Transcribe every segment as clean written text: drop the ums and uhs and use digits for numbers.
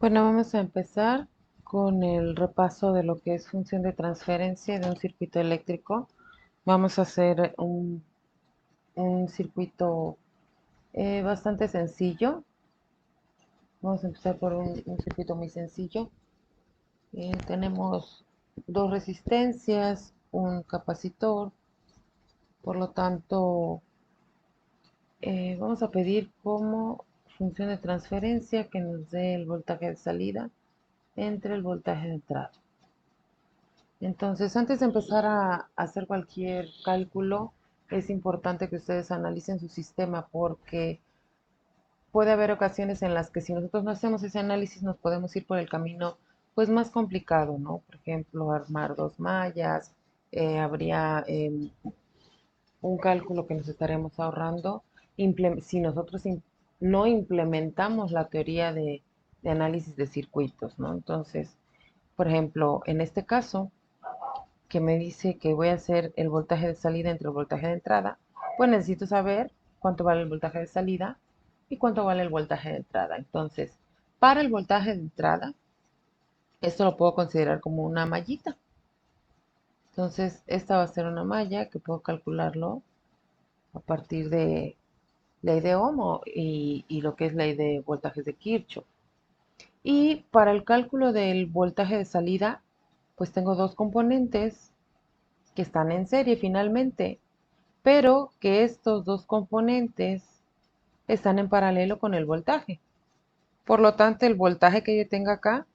Bueno, vamos a empezar con el repaso de lo que es función de transferencia de un circuito eléctrico. Vamos a hacer un circuito bastante sencillo. Vamos a empezar por un circuito muy sencillo. Tenemos dos resistencias, un capacitor, por lo tanto, vamos a pedir como función de transferencia que nos dé el voltaje de salida entre el voltaje de entrada. Entonces, antes de empezar a hacer cualquier cálculo, es importante que ustedes analicen su sistema porque puede haber ocasiones en las que si nosotros no hacemos ese análisis nos podemos ir por el camino pues más complicado, ¿no? Por ejemplo, armar dos mallas, habría un cálculo que nos estaremos ahorrando si nosotros no implementamos la teoría de análisis de circuitos, ¿no? Entonces, por ejemplo, en este caso, que me dice que voy a hacer el voltaje de salida entre el voltaje de entrada, pues necesito saber cuánto vale el voltaje de salida y cuánto vale el voltaje de entrada. Entonces, para el voltaje de entrada, esto lo puedo considerar como una mallita. Entonces, esta va a ser una malla que puedo calcularlo a partir de ley de Ohm y lo que es ley de voltajes de Kirchhoff. Y para el cálculo del voltaje de salida, pues tengo dos componentes que están en serie finalmente, pero que estos dos componentes están en paralelo con el voltaje. Por lo tanto, el voltaje que yo tenga acá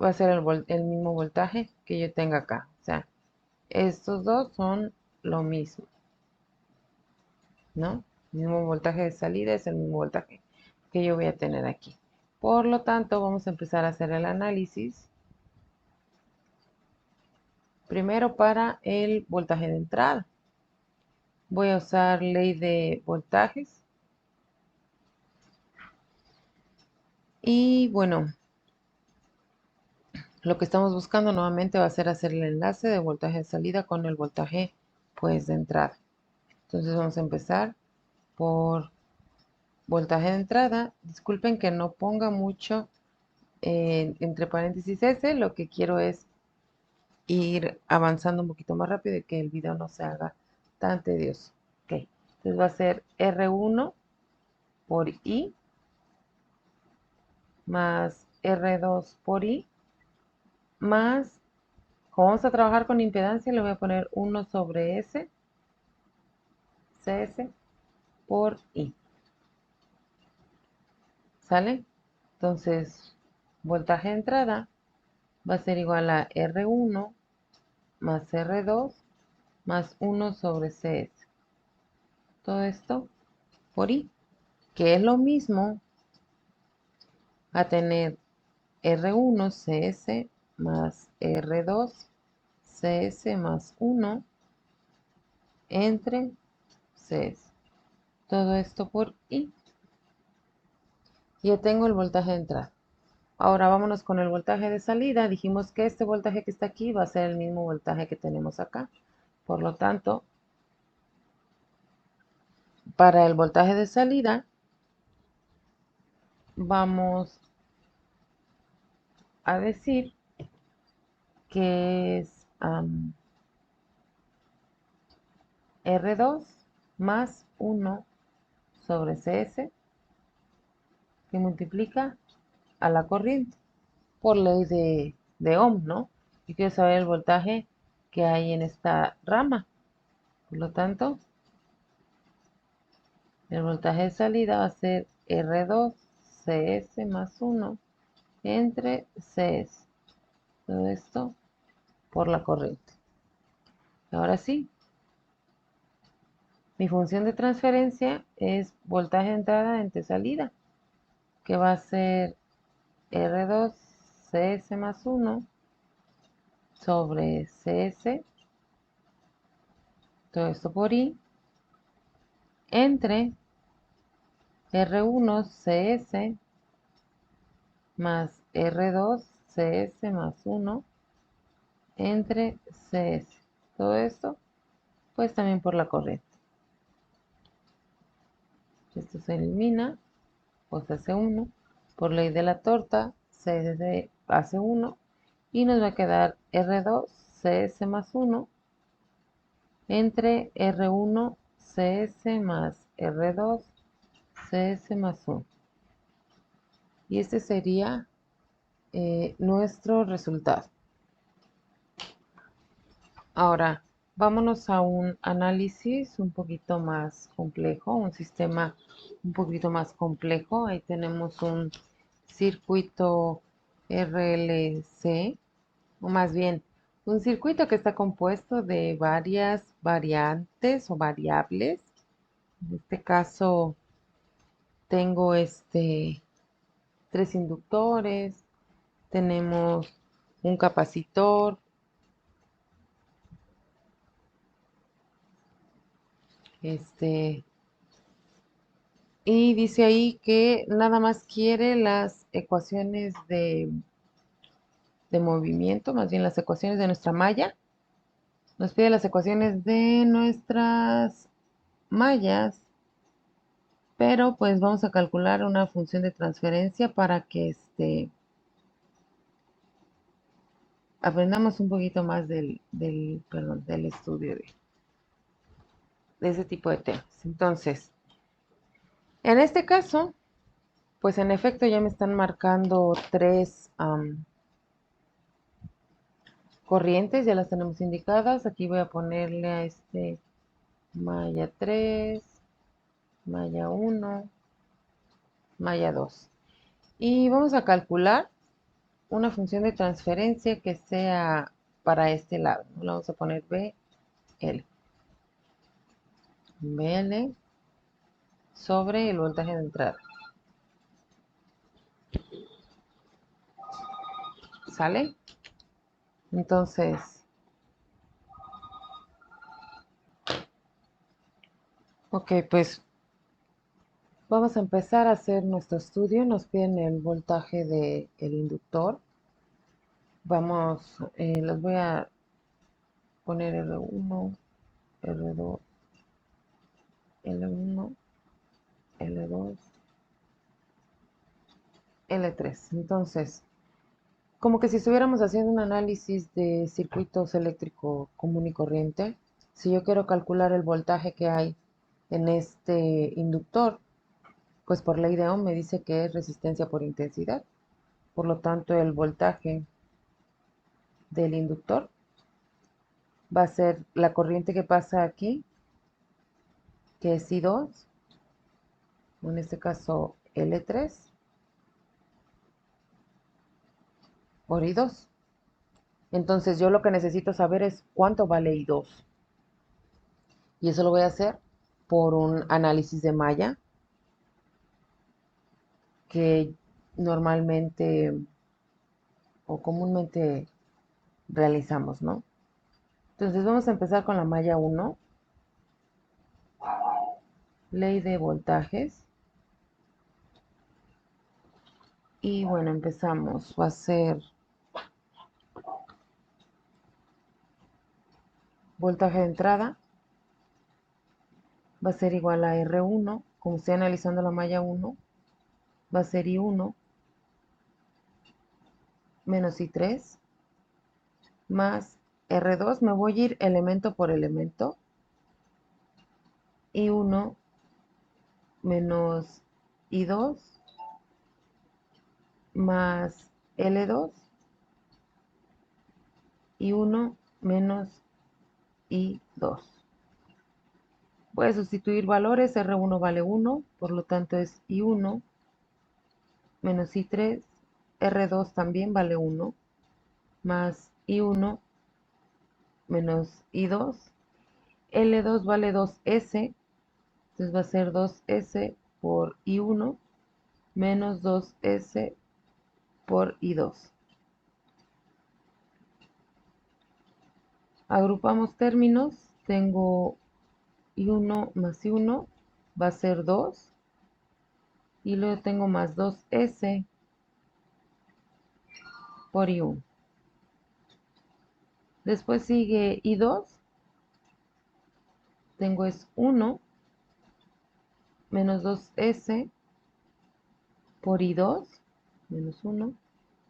va a ser el mismo voltaje que yo tenga acá. O sea, estos dos son lo mismo, ¿no? El mismo voltaje de salida es el mismo voltaje que yo voy a tener aquí. Por lo tanto, vamos a empezar a hacer el análisis. Primero para el voltaje de entrada. Voy a usar ley de voltajes. Y bueno, lo que estamos buscando nuevamente va a ser hacer el enlace de voltaje de salida con el voltaje pues de entrada. Entonces vamos a empezar por voltaje de entrada. Disculpen que no ponga mucho entre paréntesis S. Lo que quiero es ir avanzando un poquito más rápido y que el video no se haga tan tedioso. Ok, entonces va a ser R1 por I más R2 por I más, como vamos a trabajar con impedancia, le voy a poner 1 sobre S CS por I. ¿Sale? Entonces, voltaje de entrada va a ser igual a R1 más R2 más 1 sobre CS. Todo esto por I, que es lo mismo a tener R1 CS más R2 CS más 1 entre CS. Todo esto por I. Ya tengo el voltaje de entrada. Ahora vámonos con el voltaje de salida. Dijimos que este voltaje que está aquí va a ser el mismo voltaje que tenemos acá. Por lo tanto, para el voltaje de salida, vamos a decir que es R2 más 1 sobre CS que multiplica a la corriente por ley de Ohm, ¿no? Y quiero saber el voltaje que hay en esta rama. Por lo tanto, el voltaje de salida va a ser R2 CS más 1 entre CS. Todo esto por la corriente. Ahora sí, mi función de transferencia es voltaje de entrada entre salida, que va a ser R2 CS más 1 sobre CS, todo esto por I, entre R1 CS más R2 CS más 1 entre CS. Todo esto, pues también por la corriente. Esto se elimina, pues hace 1. Por ley de la torta, CS hace 1 y nos va a quedar R2 CS más 1 entre R1 CS más R2 CS más 1. Y este sería nuestro resultado. Ahora, vámonos a un análisis un poquito más complejo, un sistema un poquito más complejo. Ahí tenemos un circuito RLC, o más bien, un circuito que está compuesto de varias variantes o variables. En este caso, tengo tres inductores, tenemos un capacitor, este, y dice ahí que nada más quiere las ecuaciones de movimiento, más bien las ecuaciones de nuestra malla. Nos pide las ecuaciones de nuestras mallas, pero pues vamos a calcular una función de transferencia para que aprendamos un poquito más perdón, del estudio de ese tipo de temas. Entonces, en este caso, pues en efecto ya me están marcando tres corrientes, ya las tenemos indicadas. Aquí voy a ponerle a malla 3, malla 1, malla 2. Y vamos a calcular una función de transferencia que sea para este lado. Le vamos a poner BL. BL sobre el voltaje de entrada. ¿Sale? Entonces, ok, pues vamos a empezar a hacer nuestro estudio. Nos piden el voltaje del inductor. Vamos, los voy a poner R1, R2, L1, L2, L3. Entonces, como que si estuviéramos haciendo un análisis de circuitos eléctrico común y corriente, si yo quiero calcular el voltaje que hay en este inductor, pues por ley de Ohm me dice que es resistencia por intensidad. Por lo tanto, el voltaje del inductor va a ser la corriente que pasa aquí, que es I2, o en este caso L3, por I2. Entonces yo lo que necesito saber es cuánto vale I2. Y eso lo voy a hacer por un análisis de malla que normalmente o comúnmente realizamos, ¿no? Entonces vamos a empezar con la malla 1, ley de voltajes. Y bueno, empezamos. Va a ser voltaje de entrada. Va a ser igual a R1. Como estoy analizando la malla 1, va a ser I1 menos I3 más R2. Me voy a ir elemento por elemento. I1 menos I2 más L2 I1 menos I2. Voy a sustituir valores. R1 vale 1, por lo tanto es I1 menos I3. R2 también vale 1, más I1 menos I2. L2 vale 2S, entonces va a ser 2S por I1 menos 2S por I2. Agrupamos términos. Tengo I1 más I1 va a ser 2. Y luego tengo más 2S por I1. Después sigue I2. Tengo es 1 menos 2S por I2. menos 1,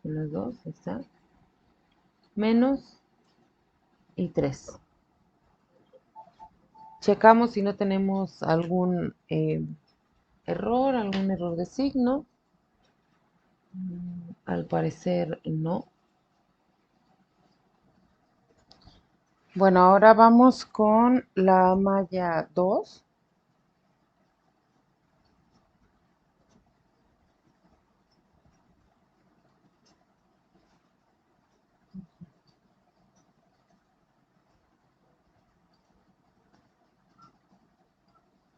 menos 2, ahí está, menos y 3. Checamos si no tenemos algún algún error de signo. Al parecer no. Bueno, ahora vamos con la malla 2.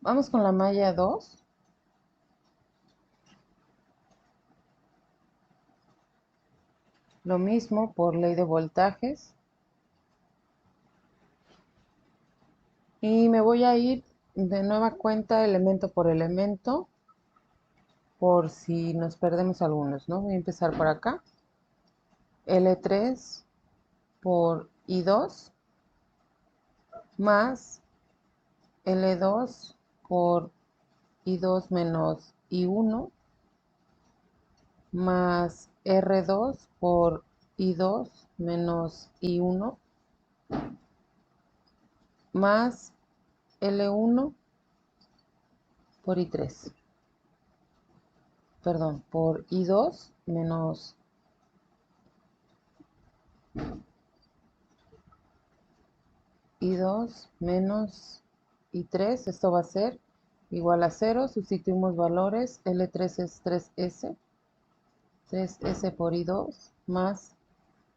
Vamos con la malla 2. Lo mismo por ley de voltajes. Y me voy a ir de nueva cuenta elemento por elemento por si nos perdemos algunos, ¿no? Voy a empezar por acá. L3 por I2 más L2 por I2 menos I1 más R2 por I2 menos I1 más L1 por I3. Perdón, por I2 menos I2 menos I3. Esto va a ser igual a 0. Sustituimos valores. L3 es 3S. 3S por I2 más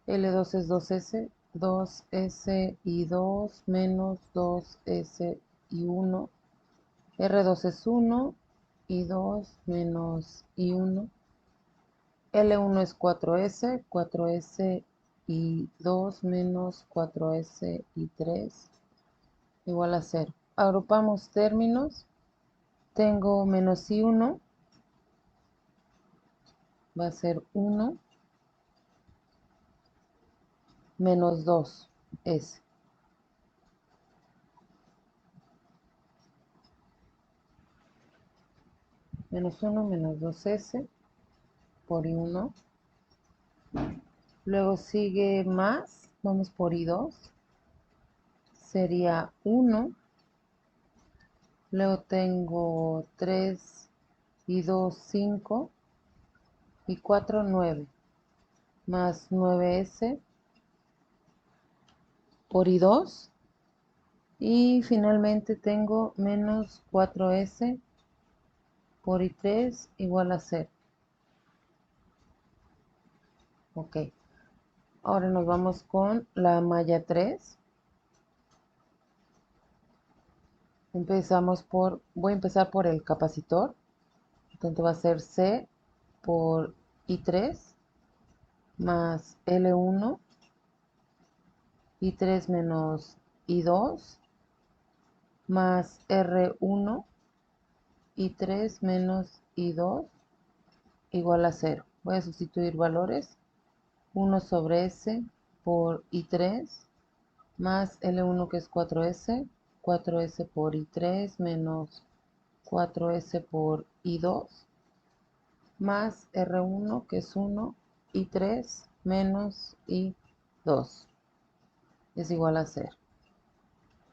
L2 es 2S. 2S I2 menos 2S I1. R2 es 1. I2 menos I1. L1 es 4S. 4S I2 menos 4S I3 igual a 0. Agrupamos términos. Tengo menos I1, va a ser 1, menos 2S. Menos 1, menos 2S por I1. Luego sigue más, vamos por I2. Sería 1. Luego tengo 3, I2, 5. Y 4, 9. Más 9S por I2. Y finalmente tengo menos 4S por I3 igual a 0. Ok. Ahora nos vamos con la malla 3. Voy a empezar por el capacitor. Entonces va a ser C por I3 más L1, I3 menos I2 más R1, I3 menos I2 igual a 0. Voy a sustituir valores. 1 sobre S por I3 más L1 que es 4S, 4S por I3 menos 4S por I2 más R1 que es 1, I3 menos I2 es igual a 0.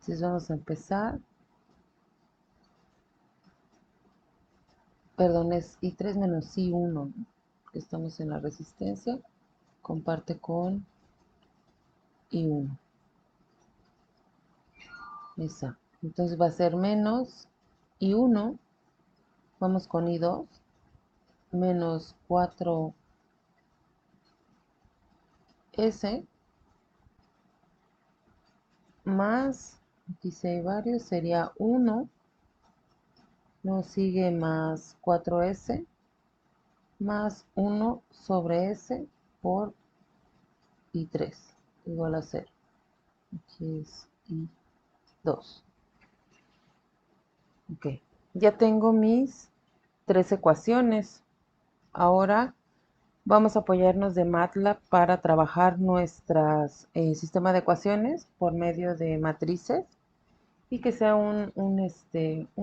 Entonces vamos a empezar. Perdón, es I3 menos I1, ¿no? Que estamos en la resistencia. Comparte con I1. Esa. Entonces va a ser menos I1. Vamos con I2. Menos 4S más, aquí si hay varios, sería 1, nos sigue más 4S, más 1 sobre S por I3, igual a 0. Aquí es I2. Ok, ya tengo mis 3 ecuaciones. Ahora vamos a apoyarnos de MATLAB para trabajar nuestras sistema de ecuaciones por medio de matrices y que sea un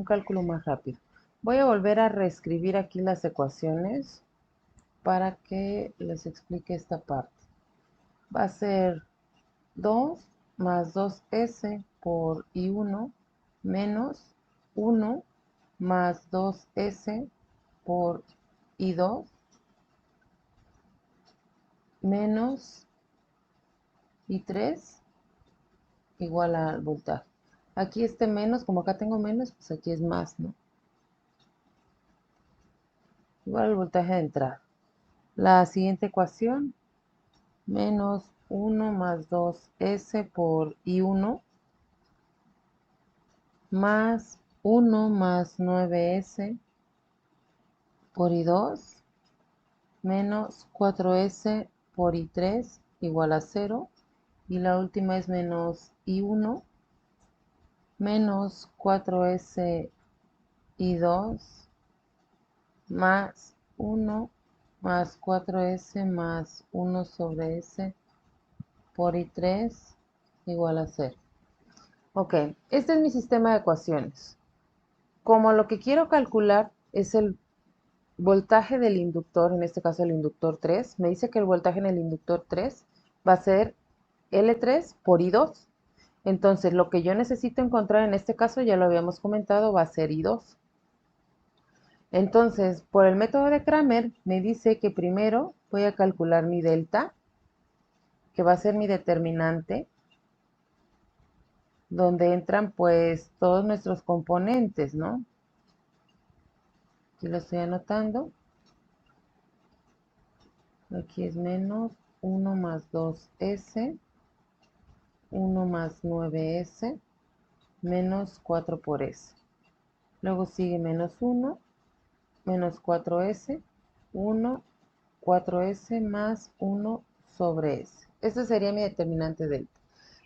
cálculo más rápido. Voy a volver a reescribir aquí las ecuaciones para que les explique esta parte. Va a ser 2 más 2s por i1 menos 1 más 2s por i2 menos i3 igual al voltaje. Aquí este menos, como acá tengo menos, pues aquí es más, ¿no? Igual al voltaje de entrada. La siguiente ecuación, menos 1 más 2s por i1 más 1 más 9s por i2 menos 4s por i3 igual a 0. Y la última es menos i1 menos 4s i2 más 1 más 4s más 1 sobre s por i3 igual a 0. Ok, este es mi sistema de ecuaciones. Como lo que quiero calcular es el voltaje del inductor, en este caso el inductor 3, me dice que el voltaje en el inductor 3 va a ser L3 por I2. Entonces, lo que yo necesito encontrar en este caso, ya lo habíamos comentado, va a ser I2. Entonces, por el método de Kramer, me dice que primero voy a calcular mi delta, que va a ser mi determinante, donde entran pues todos nuestros componentes, ¿no? Aquí lo estoy anotando. Aquí es menos 1 más 2s, 1 más 9s, menos 4 por s. Luego sigue menos 1, menos 4s, 1, 4s más 1 sobre s. Este sería mi determinante delta.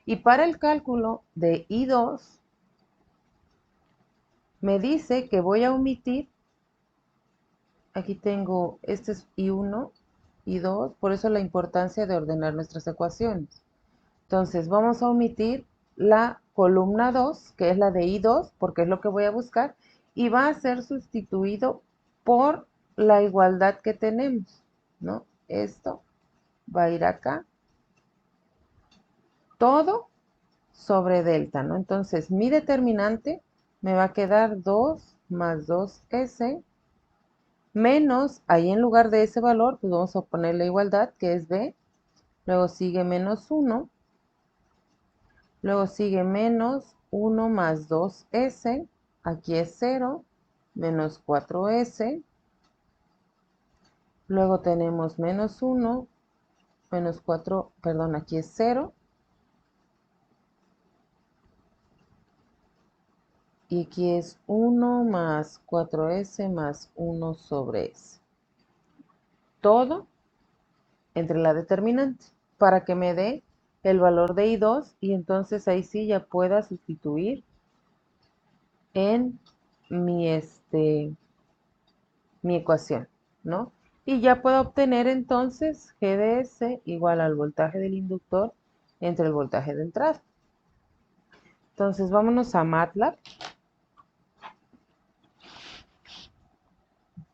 Y para el cálculo de I2, me dice que voy a omitir, aquí tengo, este es I1, I2, por eso la importancia de ordenar nuestras ecuaciones. Entonces vamos a omitir la columna 2, que es la de I2, porque es lo que voy a buscar, y va a ser sustituido por la igualdad que tenemos, ¿no? Esto va a ir acá, todo sobre delta, ¿no? Entonces mi determinante me va a quedar 2 más 2s menos, ahí en lugar de ese valor, pues vamos a poner la igualdad, que es b, luego sigue menos 1, luego sigue menos 1 más 2s, aquí es 0, menos 4s, luego tenemos menos 1, menos 4, perdón, aquí es 0, y aquí es 1 más 4s más 1 sobre s. Todo entre la determinante para que me dé el valor de I2 y entonces ahí sí ya pueda sustituir en mi ecuación, ¿no? Y ya puedo obtener entonces G de S igual al voltaje del inductor entre el voltaje de entrada. Entonces vámonos a MATLAB.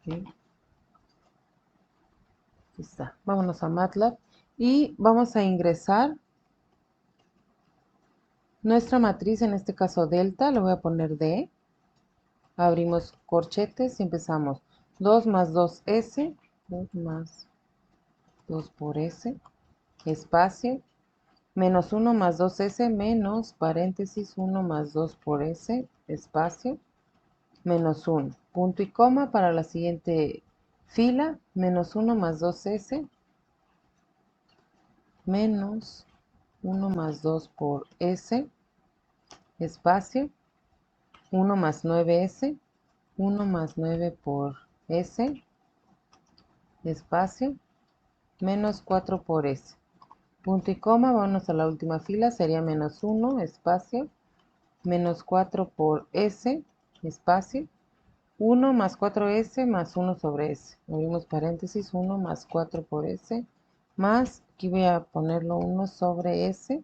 Okay. Aquí está. Vámonos a MATLAB y vamos a ingresar nuestra matriz, en este caso delta, le voy a poner D. Abrimos corchetes y empezamos 2 más 2s, 2 más 2 por s, espacio, menos 1 más 2s menos paréntesis 1 más 2 por s, espacio, menos 1, punto y coma para la siguiente fila, menos 1 más 2s, menos 1 más 2 por s, espacio, 1 más 9s, 1 más 9 por s, espacio, menos 4 por s. Punto y coma, vamos a la última fila, sería menos 1, espacio, menos 4 por s, espacio, 1 más 4s más 1 sobre s. Abrimos paréntesis, 1 más 4 por s, más, aquí voy a ponerlo 1 sobre s.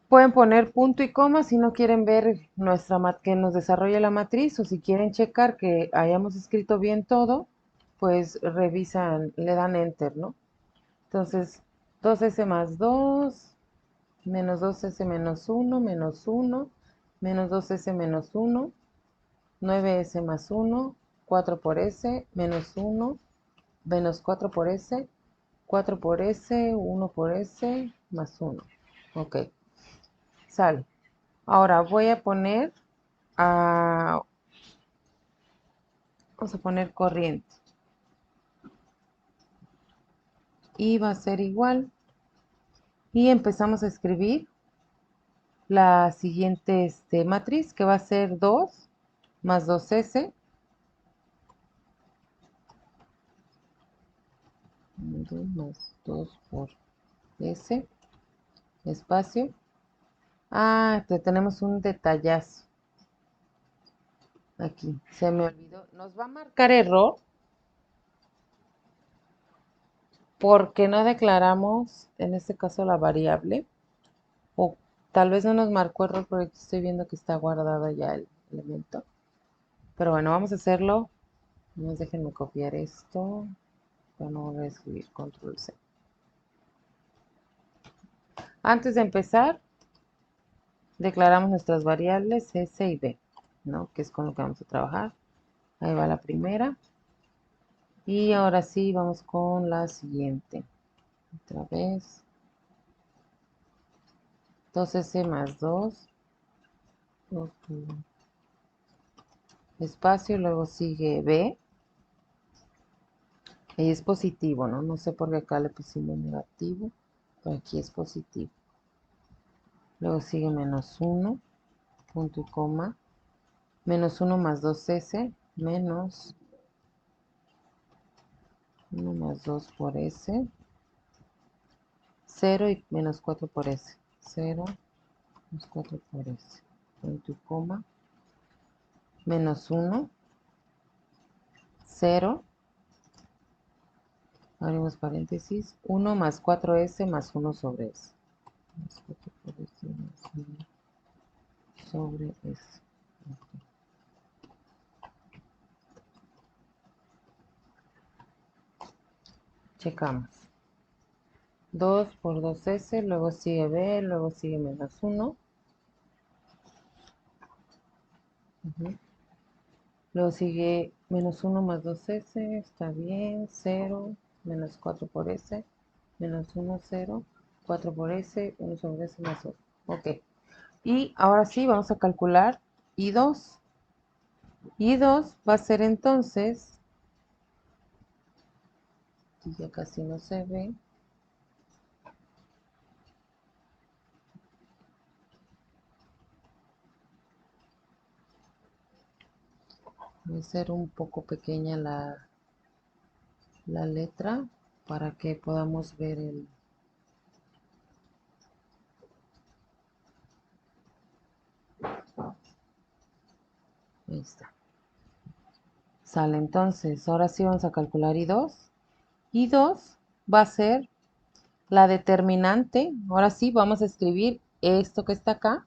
Pueden poner punto y coma si no quieren ver que nos desarrolle la matriz o si quieren checar que hayamos escrito bien todo, pues revisan, le dan enter, ¿no? Entonces, 2s más 2, menos 2s menos uno, menos 2s menos uno, 9s más uno, 4 por s, menos uno, menos 4 por s, 4 por s, uno por s, más uno. Ok, sale. Ahora voy a poner, vamos a poner corriente. Y va a ser igual. Y empezamos a escribir la siguiente matriz, que va a ser 2 más 2s, 2 más 2 por s, espacio. Tenemos un detallazo. Aquí, se me olvidó. Nos va a marcar error porque no declaramos, en este caso, la variable. O tal vez no nos marcó error porque estoy viendo que está guardado ya el elemento. Pero bueno, vamos a hacerlo. No déjenme copiar esto. Pero no voy a escribir control C. Antes de empezar, declaramos nuestras variables S y B, ¿no? Que es con lo que vamos a trabajar. Ahí va la primera. Y ahora sí, vamos con la siguiente. Otra vez. 2S más 2. Espacio, luego sigue B. Ahí es positivo, ¿no? No sé por qué acá le pusimos negativo, pero aquí es positivo. Luego sigue menos 1, punto y coma. Menos 1 más 2S, menos 1 más 2 por S. 0 y menos 4 por S. 0 menos 4 por S. Punto y coma. Menos 1. 0. Abrimos paréntesis. 1 más 4S más 1 sobre S. Más 4 por S más 1 sobre S. Ok. Checamos. 2 por 2S, luego sigue B, luego sigue menos 1. Luego sigue menos 1 más 2S, está bien, 0, menos 4 por S, menos 1, 0, 4 por S, 1 sobre S más 1. Ok. Y ahora sí, vamos a calcular I2. I2 va a ser entonces, aquí ya casi no se ve, va a ser un poco pequeña la letra para que podamos ver el... Ahí está. Sale entonces, ahora sí vamos a calcular I2. I2 va a ser la determinante. Ahora sí vamos a escribir esto que está acá.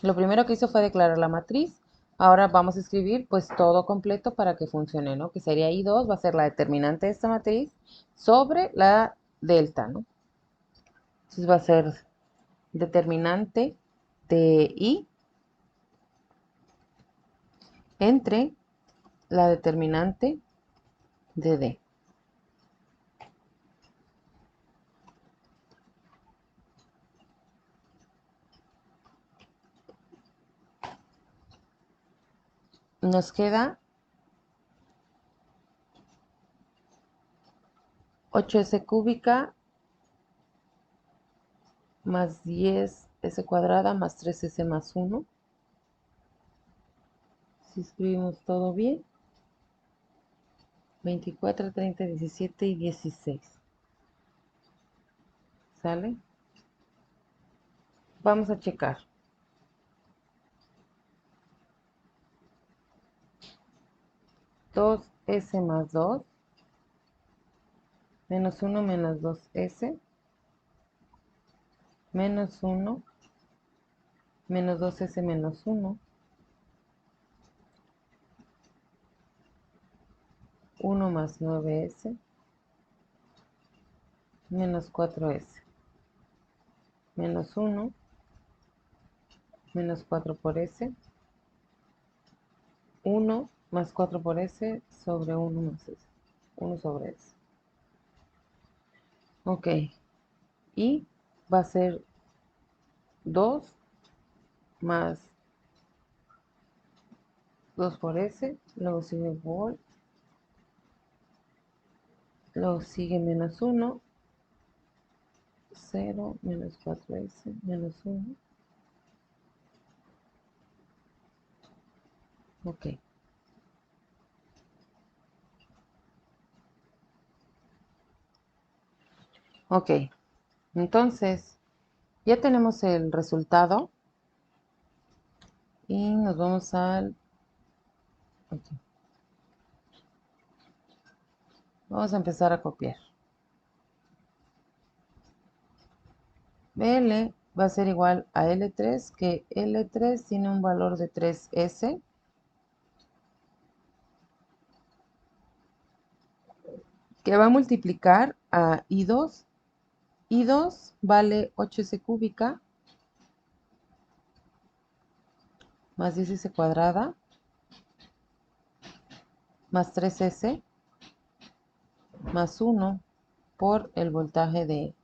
Lo primero que hizo fue declarar la matriz. Ahora vamos a escribir pues todo completo para que funcione, ¿no? Que sería I2, va a ser la determinante de esta matriz sobre la delta, ¿no? Entonces va a ser determinante de I entre la determinante de D. Nos queda 8s cúbica más 10s cuadrada más 3s más 1. Si escribimos todo bien, 24, 30, 17 y 16. ¿Sale? Vamos a checar. 2s más 2, menos 1 menos 2s, menos 1, menos 2s menos 1, 1 más 9S menos 4S menos 1 menos 4 por S, 1 más 4 por S sobre 1 más S, 1 sobre S. Ok, y va a ser 2 más 2 por S, luego sigue por, luego sigue menos 1, 0, menos 4S, menos 1. Ok. Ok, entonces ya tenemos el resultado y nos vamos al... ok. Vamos a empezar a copiar. BL va a ser igual a L3, que L3 tiene un valor de 3S, que va a multiplicar a I2. I2 vale 8S cúbica más 10S cuadrada más 3S más 1 por el voltaje de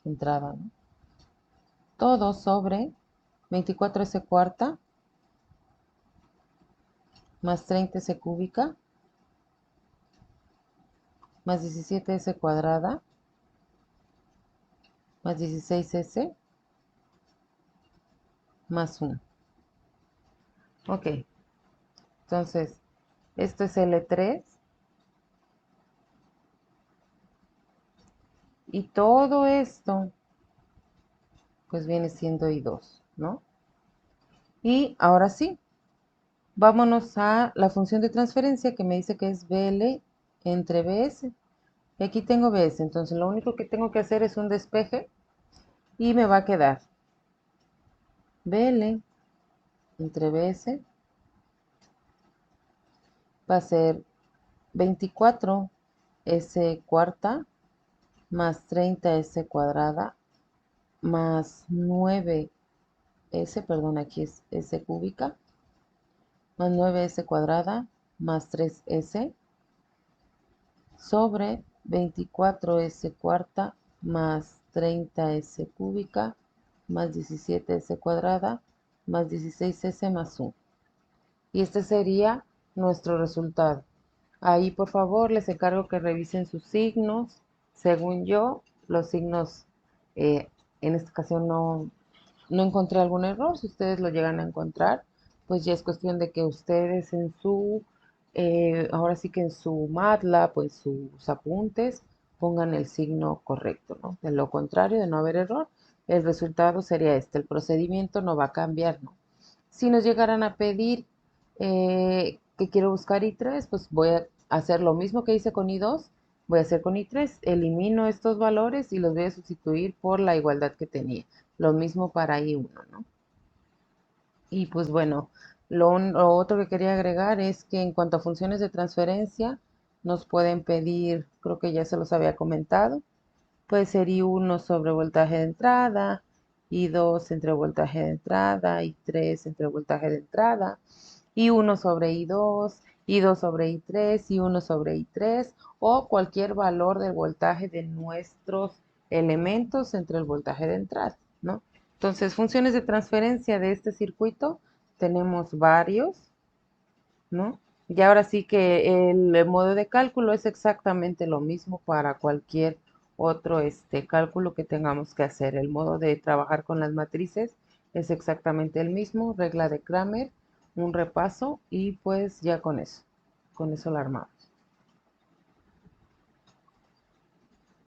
entrada, ¿no? Todo sobre 24S cuarta más 30S cúbica más 17S cuadrada más 16S más 1. Ok, entonces esto es L3 y todo esto pues viene siendo I2, ¿no? Y ahora sí, vámonos a la función de transferencia que me dice que es BL entre BS. Y aquí tengo BS, entonces lo único que tengo que hacer es un despeje y me va a quedar BL entre BS va a ser 24S cuarta más 30S cuadrada más 9S, perdón, aquí es S cúbica, más 9S cuadrada más 3S sobre 24S cuarta más 30S cúbica más 17S cuadrada más 16S más 1. Y este sería nuestro resultado. Ahí por favor les encargo que revisen sus signos. Según yo, los signos en esta ocasión no encontré algún error. Si ustedes lo llegan a encontrar, pues ya es cuestión de que ustedes en su, ahora sí que en su MATLAB, pues sus apuntes, pongan el signo correcto, ¿no? De lo contrario, de no haber error, el resultado sería este. El procedimiento no va a cambiar, ¿no? Si nos llegaran a pedir que quiero buscar I3, pues voy a hacer lo mismo que hice con I2, voy a hacer con I3, elimino estos valores y los voy a sustituir por la igualdad que tenía. Lo mismo para I1, ¿no? Y pues bueno, lo otro que quería agregar es que en cuanto a funciones de transferencia, nos pueden pedir, creo que ya se los había comentado, puede ser I1 sobre voltaje de entrada, I2 entre voltaje de entrada, I3 entre voltaje de entrada, I1 sobre I2, I2 sobre I3, I1 sobre I3 o cualquier valor del voltaje de nuestros elementos entre el voltaje de entrada, ¿no? Entonces, funciones de transferencia de este circuito tenemos varios, ¿no? Y ahora sí que el modo de cálculo es exactamente lo mismo para cualquier otro cálculo que tengamos que hacer. El modo de trabajar con las matrices es exactamente el mismo, regla de Kramer, un repaso y pues ya con eso la armamos.